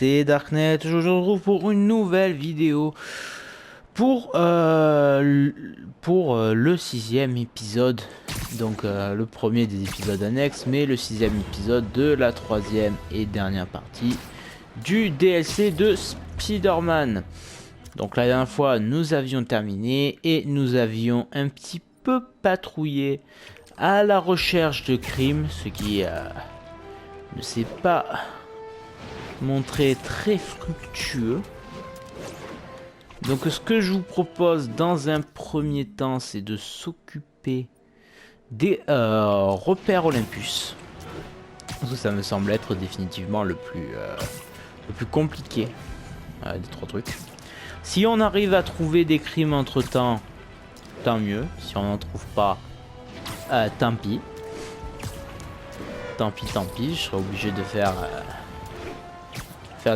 c'est Darknet. Je vous retrouve pour une nouvelle vidéo pour le sixième épisode. Donc le premier des épisodes annexes, mais le sixième épisode de la troisième et dernière partie du DLC de Spider-Man. Donc la dernière fois, nous avions terminé et nous avions un petit peu patrouillé à la recherche de crimes, ce qui ne s'est pas montré très fructueux. Donc ce que je vous propose dans un premier temps, c'est de s'occuper des repères Olympus. Parce que ça me semble être définitivement le plus compliqué des trois trucs. Si on arrive à trouver des crimes entre temps, tant mieux. Si on n'en trouve pas, tant pis. Tant pis, je serai obligé de faire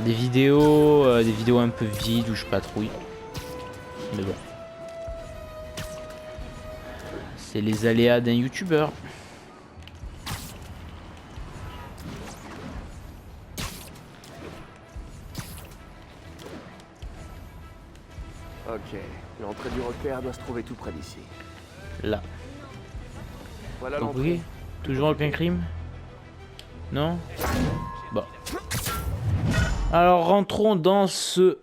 des vidéos un peu vides où je patrouille. Mais bon. C'est les aléas d'un youtubeur. Ok, l'entrée du repère doit se trouver tout près d'ici. Là. Voilà Donc l'entrée. oui, toujours aucun crime? Non? Bon. Alors rentrons dans ce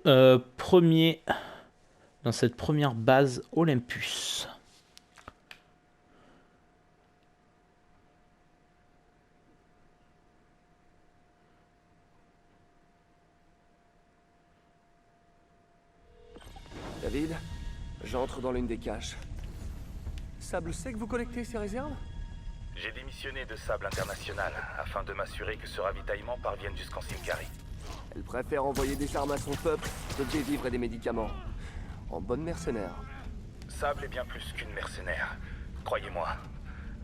dans cette première base Olympus. David, j'entre dans l'une des caches. Sable sait que vous collectez ces réserves? J'ai démissionné de Sable International afin de m'assurer que ce ravitaillement parvienne jusqu'en Simcari. Elle préfère envoyer des armes à son peuple que des vivres et des médicaments. En bonne mercenaire. Sable est bien plus qu'une mercenaire, croyez-moi.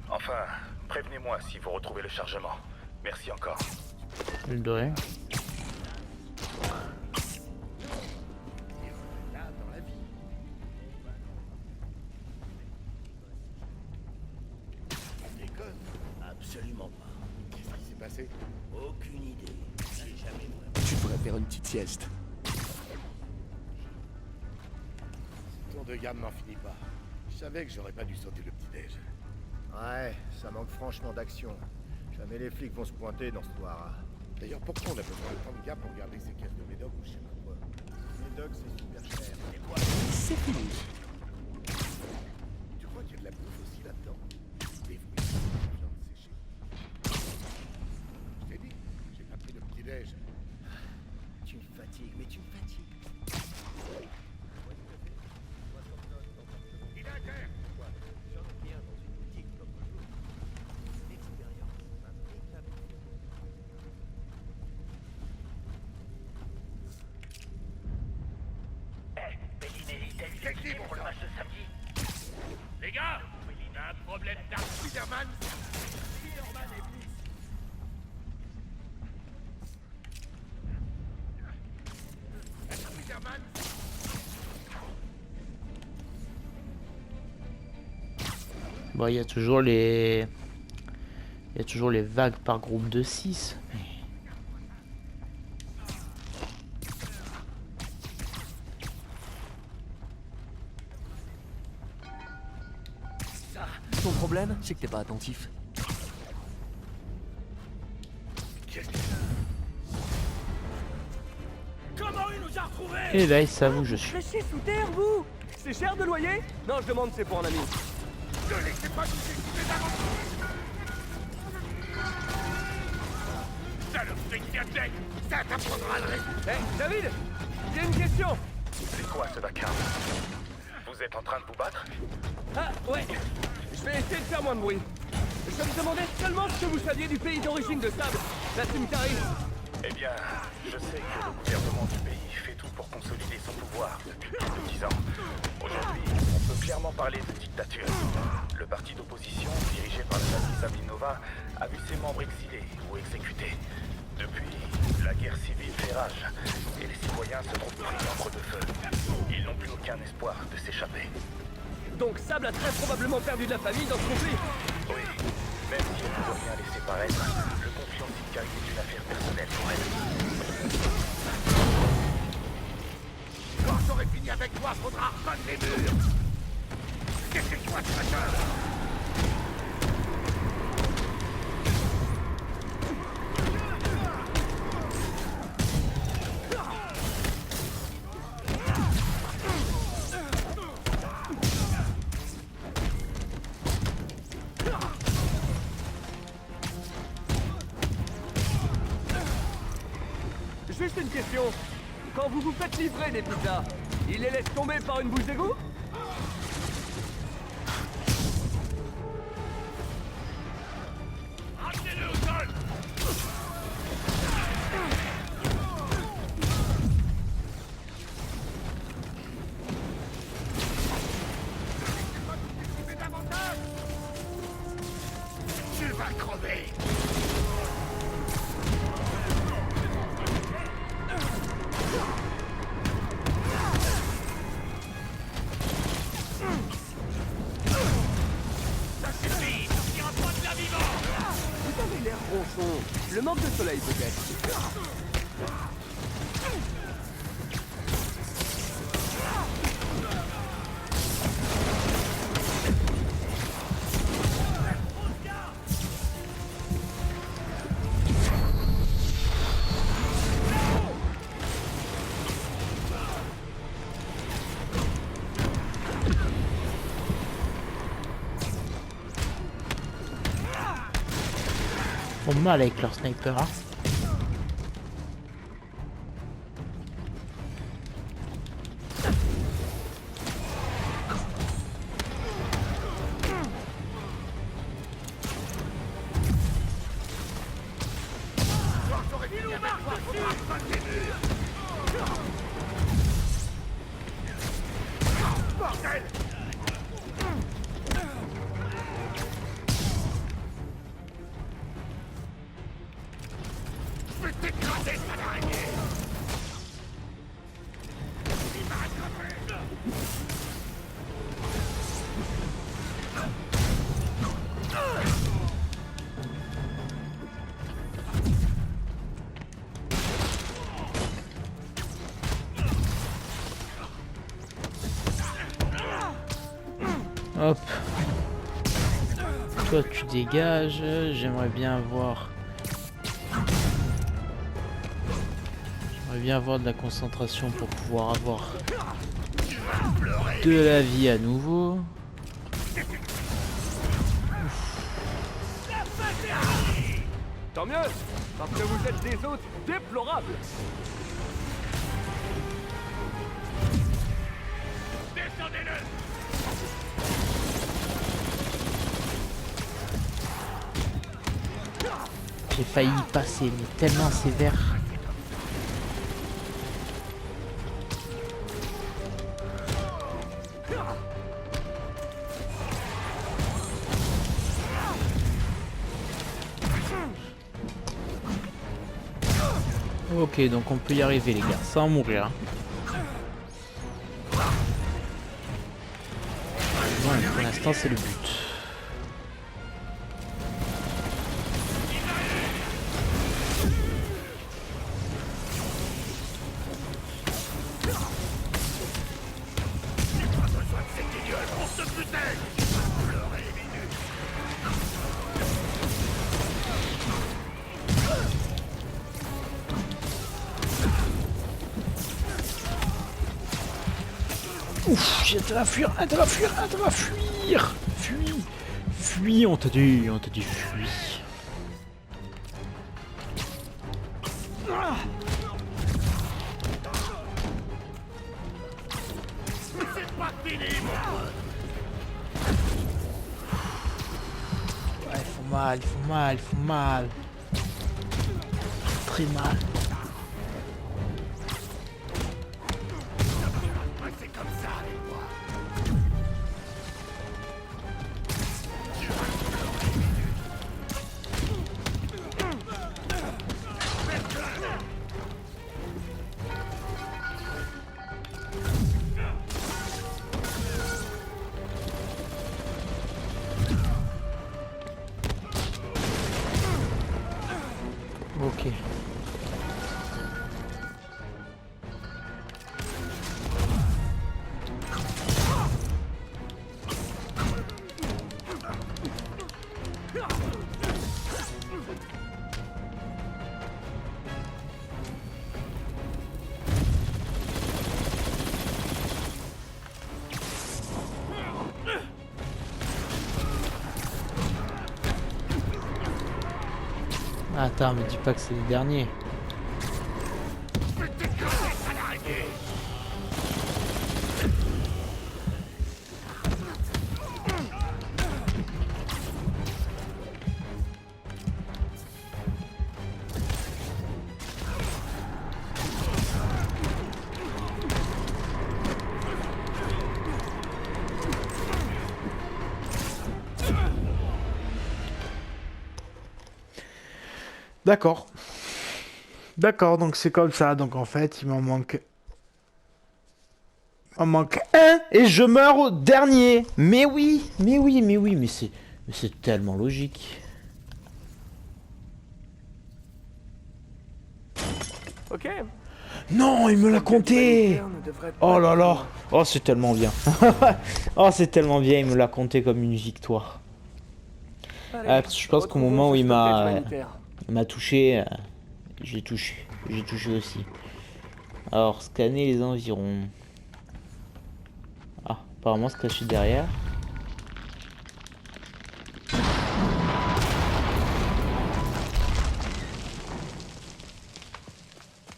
Enfin, prévenez-moi si vous retrouvez le chargement. Merci encore. De rien. Absolument pas. Qu'est-ce qui s'est passé? Aucune idée. J'ai jamais vraiment. Tu devrais faire une petite sieste. Ce tour de garde n'en finit pas. Je savais que j'aurais pas dû sauter le petit-déj. Ouais, ça manque franchement d'action. Jamais les flics vont se pointer dans ce noir. D'ailleurs, pourquoi on a besoin de tant de gars pour garder ces caisses de médoc ou je sais pas quoi? Médoc, c'est super cher. Et quoi? C'est fini. Tu crois qu'il y a de la bouffe aussi là-dedans? Des fruits, de la viande séchée. Je t'ai dit, j'ai pas pris le petit-déj. Tu me fatigues, mais tu me fatigues. Il est à terre! Quoi? J'en ai rien dans une boutique l'autre jour. L'expérience, impeccable. Bellinelli, t'as eu des pour le match de samedi? Les gars, il a un problème d'arme. Spider-Man et Blitz. Spider-Man. Bon, il y a toujours les vagues par groupe de 6. Ton problème, c'est que t'es pas attentif. Qu'est-ce que Comment il nous a retrouvés? Et là, il s'avoue, je suis. Restez sous terre, vous! C'est cher de loyer? Non, je demande, c'est pour un ami. Ne laissez pas nous équiper d'avant. Saloperie de gadget. Ça t'apprendra le reste. Hé, David! J'ai une question! C'est quoi ce vacarme? Vous êtes en train de vous battre? Ah, ouais. Je vais essayer de faire moins de bruit. Je me demandais seulement ce que vous saviez du pays d'origine de Sable, la Simcari. Eh bien, je sais que le gouvernement du pays fait tout pour consolider son pouvoir depuis plus de 10 ans. Aujourd'hui, on peut clairement parler de dictature. Le parti d'opposition, dirigé par la famille Sablinova, a vu ses membres exilés ou exécutés. Depuis, la guerre civile fait rage et les citoyens se trouvent pris entre deux feux. Ils n'ont plus aucun espoir de s'échapper. Donc Sable a très probablement perdu de la famille dans ce conflit. Oui, même si elle ne veut rien laisser paraître, le conflit en Simcari est une affaire personnelle pour elle. avec toi, faudra reprendre les murs. Qu'est-ce que toi, traiteur? Juste une question. Quand vous vous faites livrer des pizzas, ils les laissent tomber par une bouche d'égout? Ramenez-le au sol. Tu vas crever. Ça suffit, tu n'iras pas de la vivant. Vous avez l'air ronchon. Le manque de soleil peut-être. Ils font mal avec leur sniper. Hein. J'aurais fini avec toi, faudra reprendre les murs. Bordel. Je vais t'écraser, sale araignée. Il m'a rattrapé. Hop. Toi tu dégages. J'aimerais bien avoir de la concentration pour pouvoir avoir de la vie à nouveau. Tant mieux, parce que vous êtes des hôtes déplorables. Descendez-le. J'ai failli y passer, mais tellement sévère. Ok, donc on peut y arriver les gars, sans mourir. Ouais, pour l'instant c'est le but. Ouf, j'ai de la fuir, de la fuir, de la fuir. Fuis, fuis, on t'a dit fuis. C'est pas fini, mon pote. Ouais, ils font mal, ils font mal, ils font mal. Très mal. C'est comme ça avec moi. Ok. Attends, me dis pas que c'est le dernier. D'accord. D'accord, donc c'est comme ça. Donc en fait, il m'en manque... Il m'en manque un et je meurs au dernier. Mais oui, mais c'est tellement logique. Ok. Non, il me l'a compté. Oh là là. Oh, c'est tellement bien. Oh, c'est tellement bien, il me l'a compté comme une victoire. Je pense qu'au moment où il m'a touché, j'ai touché aussi. Alors, scanner les environs. Ah, apparemment se cacher derrière.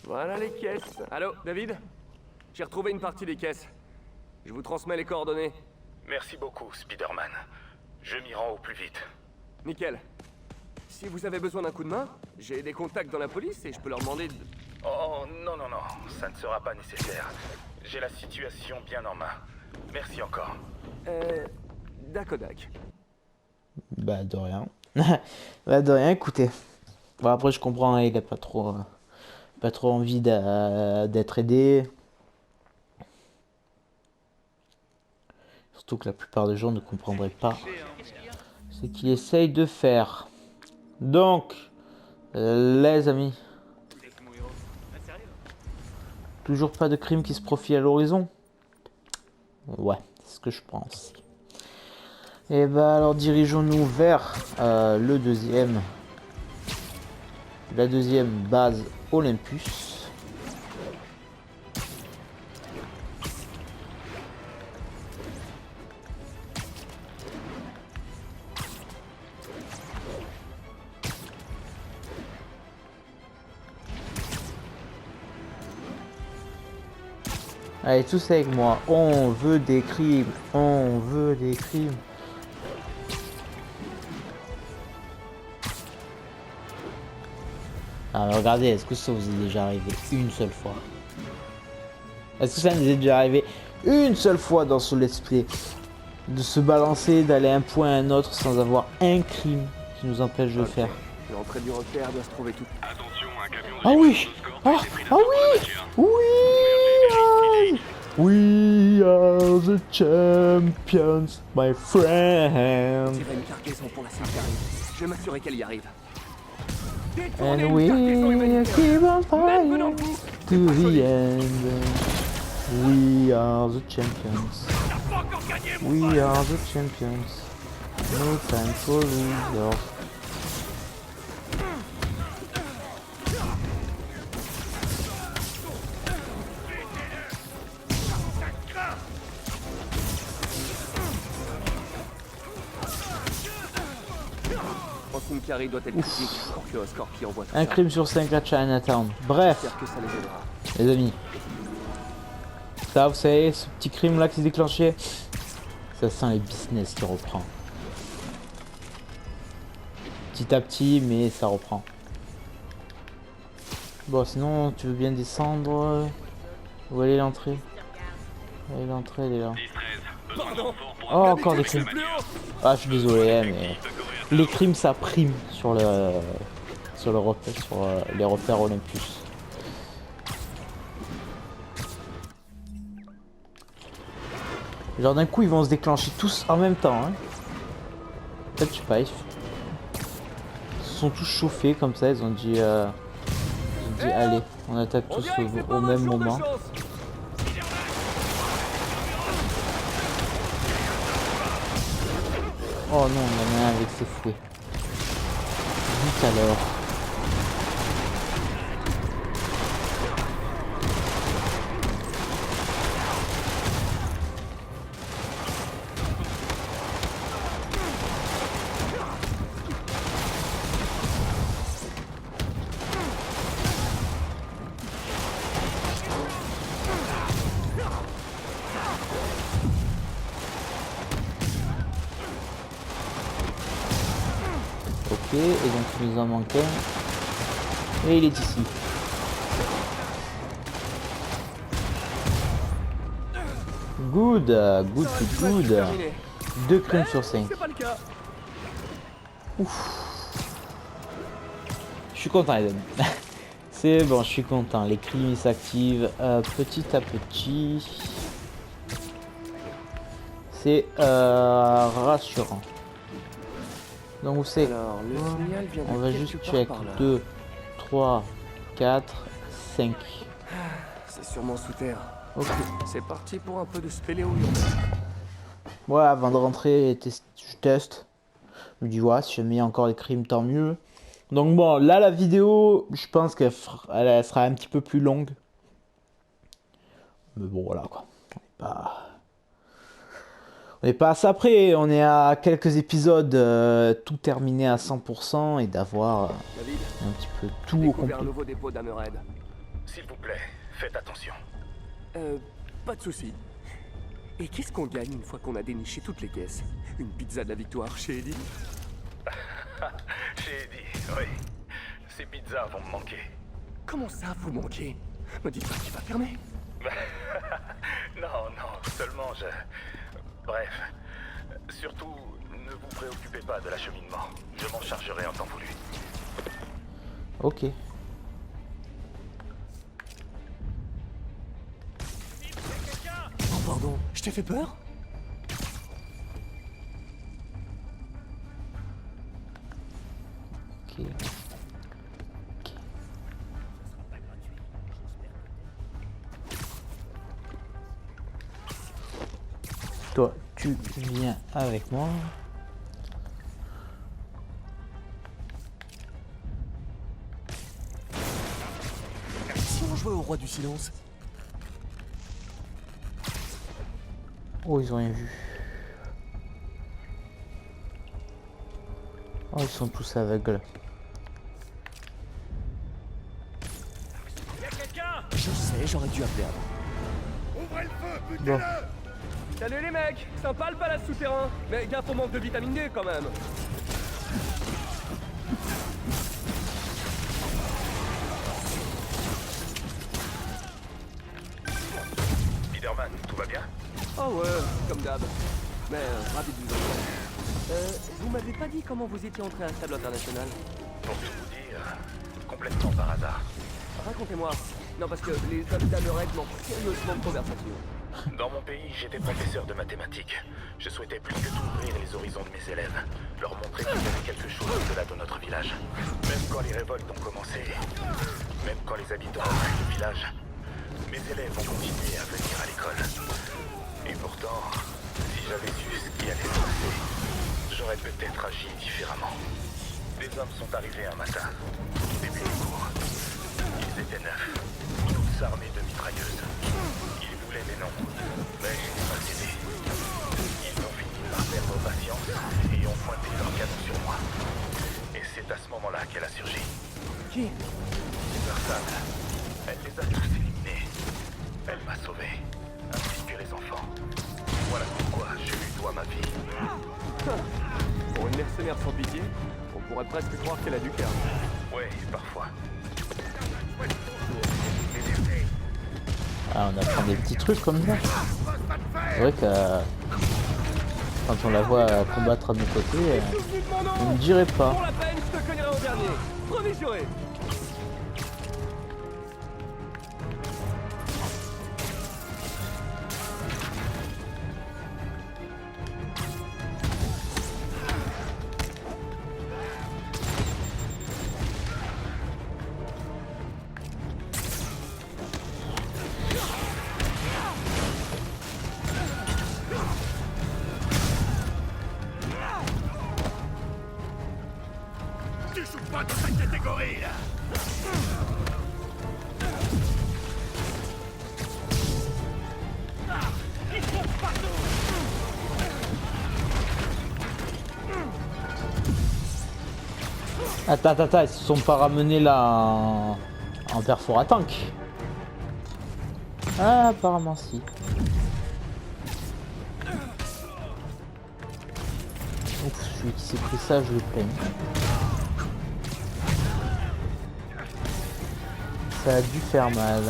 Voilà les caisses. Allô, David? J'ai retrouvé une partie des caisses. Je vous transmets les coordonnées. Merci beaucoup, Spider-Man. Je m'y rends au plus vite. Nickel. Si vous avez besoin d'un coup de main, j'ai des contacts dans la police et je peux leur demander de... Oh, non, non, non, ça ne sera pas nécessaire. J'ai la situation bien en main. Merci encore. Dakodak. Bah, de rien. Bah, de rien, écoutez. Bon, après, je comprends, hein, il a pas trop envie d'être aidé. Surtout que la plupart des gens ne comprendraient pas ce qu'il essaye de faire. Donc, les amis, toujours pas de crime qui se profile à l'horizon? Ouais, c'est ce que je pense. Et bah alors dirigeons-nous vers la deuxième base Olympus. Allez, tous avec moi. On veut des crimes. On veut des crimes. Ah, mais regardez, est-ce que ça vous est déjà arrivé une seule fois? Est-ce que ça nous est déjà arrivé une seule fois dans ce let's play de se balancer, d'aller d'un point à un autre sans avoir un crime qui nous empêche de le faire? L'entrée du repère doit se trouver tout... Ah oui! Ah oui! Oui! We are the champions, my friend. Tirer une cargaison pour la Sainte-Marie. Je vais m'assurer qu'elle y arrive. And we keep on fighting to the end. We are the champions. We are the champions. No time for losers. Carrie doit être critique pour que Oscorp qui envoie tout Un ça. crime sur 5 à Chinatown. Bref, J'espère que ça les aidera. les amis. Ça, vous savez, ce petit crime là qui s'est déclenché, ça sent les business qui reprend. Petit à petit, mais ça reprend. Bon, sinon, tu veux bien descendre. Où est l'entrée? Allez, l'entrée, elle est là. Oh, encore des crimes. Ah, je suis désolé, hein, mais les crimes ça prime sur les repères Olympus. Genre d'un coup ils vont se déclencher tous en même temps. Hein. En fait, je sais pas, ils se sont tous chauffés comme ça, ils ont dit allez, on attaque tous au même moment. Oh non, il y en a un avec ses fouets. Vite alors. et donc il nous en manque un. Et il est ici. Good, good, good. Terminé. 2 crimes sur 5. C'est pas le cas. Je suis content les amis. C'est bon, je suis content. Les crimes s'activent petit à petit. C'est rassurant. Donc vous savez, Alors, le signal vient de on va quelque juste part check. par là. 2, 3, 4, 5. C'est sûrement sous terre. Ok. C'est parti pour un peu de spéléo urbain. Ouais, avant de rentrer, je teste. Je me dis, ouais, si jamais il y a encore des crimes, tant mieux. Donc bon, là, la vidéo, je pense qu'elle sera un petit peu plus longue. Mais bon, voilà, quoi. On n'est pas à ça près. On est à quelques épisodes, tout terminé à 100% et d'avoir David, un petit peu j'ai tout au découvert complet. un nouveau dépôt d'Hammerhead. S'il vous plaît, faites attention. Pas de soucis. Et qu'est-ce qu'on gagne une fois qu'on a déniché toutes les caisses? Une pizza de la victoire chez Eddie? J'ai dit, oui. Ces pizzas vont me manquer. Comment ça, vous manquez? Me dites pas qu'il va fermer. Non, seulement je... Bref. Surtout, ne vous préoccupez pas de l'acheminement. Je m'en chargerai en temps voulu. Ok. Oh pardon, je t'ai fait peur? Ok. Toi, tu viens avec moi. Si on jouait au roi du silence? Oh, ils ont rien vu. Oh, ils sont tous aveugles. Je sais, j'aurais dû appeler avant. Bon. Salut les mecs, sympa le palace souterrain. Mais gaffe au manque de vitamine D quand même. Spider-Man, tout va bien? Oh ouais, comme d'hab. Mais ravi de vous entendre. Vous m'avez pas dit comment vous étiez entré à Stable International? Pour tout vous dire, complètement par hasard. Racontez-moi. Non, parce que les hommes d'Hammerhead manquent sérieusement de conversation. Dans mon pays, j'étais professeur de mathématiques. Je souhaitais plus que tout ouvrir les horizons de mes élèves, leur montrer qu'il y avait quelque chose au-delà de notre village. Même quand les révoltes ont commencé, même quand les habitants ont pris le village, mes élèves ont continué à venir à l'école. Et pourtant, si j'avais su ce qui allait se passer, j'aurais peut-être agi différemment. Des hommes sont arrivés un matin, au début du cours. Ils étaient 9, tous armés de mitrailleuses. Ils voulaient les noms, mais je n'ai pas cédé. Ils ont fini par perdre patience et ont pointé leur canon sur moi. Et c'est à ce moment-là qu'elle a surgi. Qui? Personne. Elle les a tous éliminés. Elle m'a sauvé, ainsi que les enfants. Voilà pourquoi je lui dois ma vie. Pour une mercenaire sans pitié, on pourrait presque croire qu'elle a du cœur. Ouais, parfois. Ah, on apprend des petits trucs comme ça. C'est vrai que quand on la voit combattre à nos côtés, on ne dirait pas. Pour la peine, je te cognerai en dernier. Promis juré. Tu joues pas dans cette catégorie là. Ils sont partout. Attends, ils se sont pas ramenés là en perfor à tank. Ah, apparemment si. Ouf, celui qui s'est pris ça, je le plains. Ça a dû faire mal.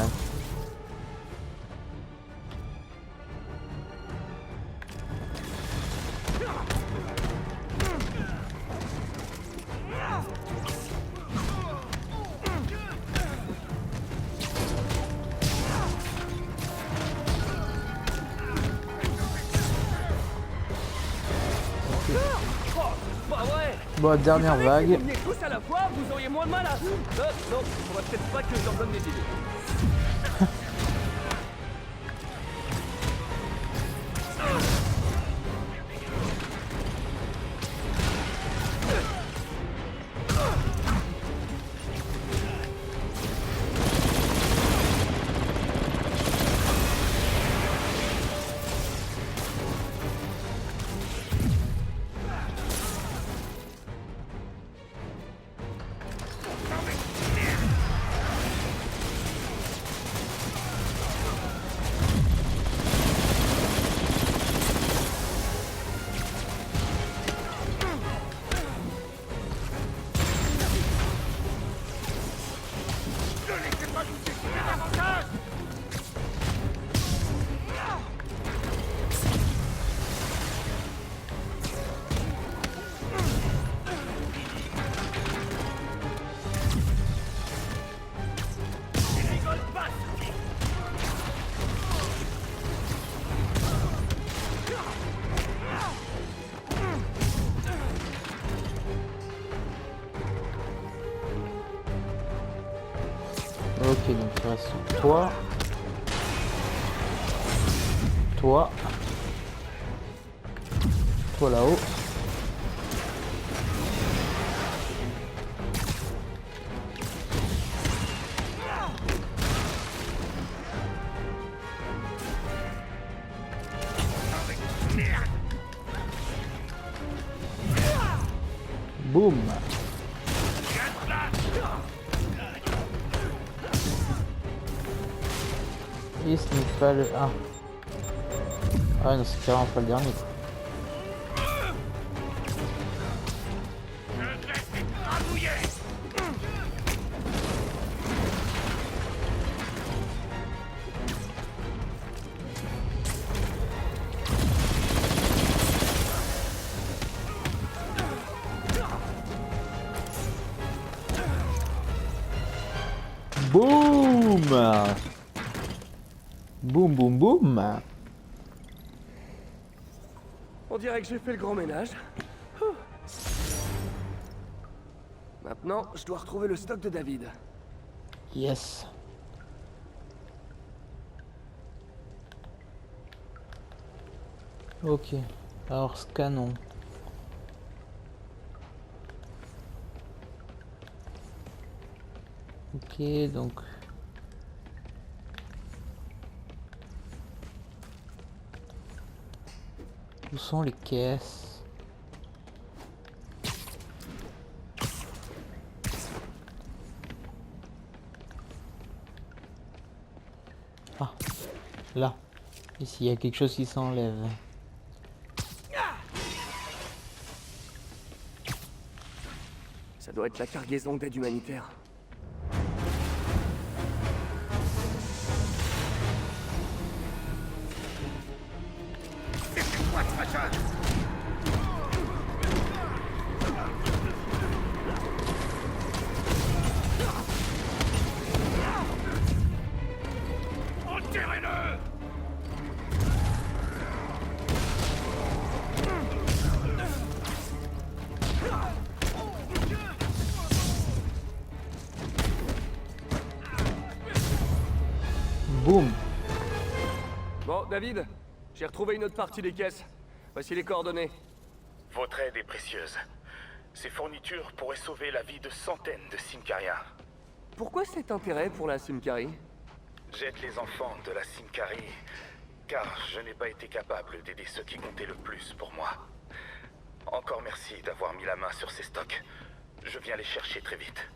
Bah ouais. Bon, dernière Si vague. vous veniez tous à la fois, vous auriez moins de mal à... non, on va peut-être pas que je leur donne des idées. Ok, donc il reste toi. Toi. Toi là-haut. Boum. Et ce n'est pas le... Ah. Ah non, c'est carrément pas le dernier. Quoi. Boum. Boum boum boum. On dirait que j'ai fait le grand ménage. Ouh. Maintenant, je dois retrouver le stock de David. Yes. Ok. Alors scannons. Ok, donc... Où sont les caisses? Ah, là. Ici, il y a quelque chose qui s'enlève. Ça doit être la cargaison d'aide humanitaire. Enterrez-le! Boum. Bon, David, j'ai retrouvé une autre partie des caisses. Voici les coordonnées. Votre aide est précieuse. Ces fournitures pourraient sauver la vie de centaines de Symkariens. Pourquoi cet intérêt pour la Symkari? J'aide les enfants de la Symkari, car je n'ai pas été capable d'aider ceux qui comptaient le plus pour moi. Encore merci d'avoir mis la main sur ces stocks. Je viens les chercher très vite.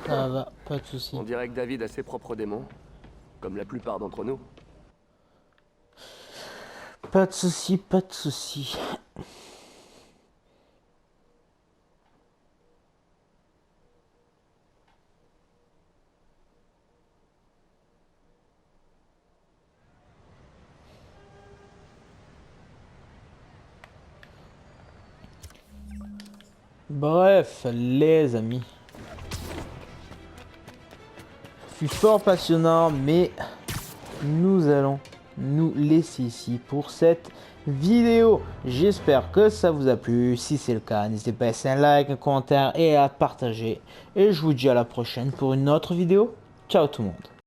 Ça va, pas de soucis. On dirait que David a ses propres démons, comme la plupart d'entre nous. Pas de soucis, pas de soucis. Bref, les amis. Ce fut fort passionnant, mais nous allons nous laisser ici pour cette vidéo. J'espère que ça vous a plu. Si c'est le cas, n'hésitez pas à laisser un like, un commentaire et à partager. Et je vous dis à la prochaine pour une autre vidéo. Ciao tout le monde.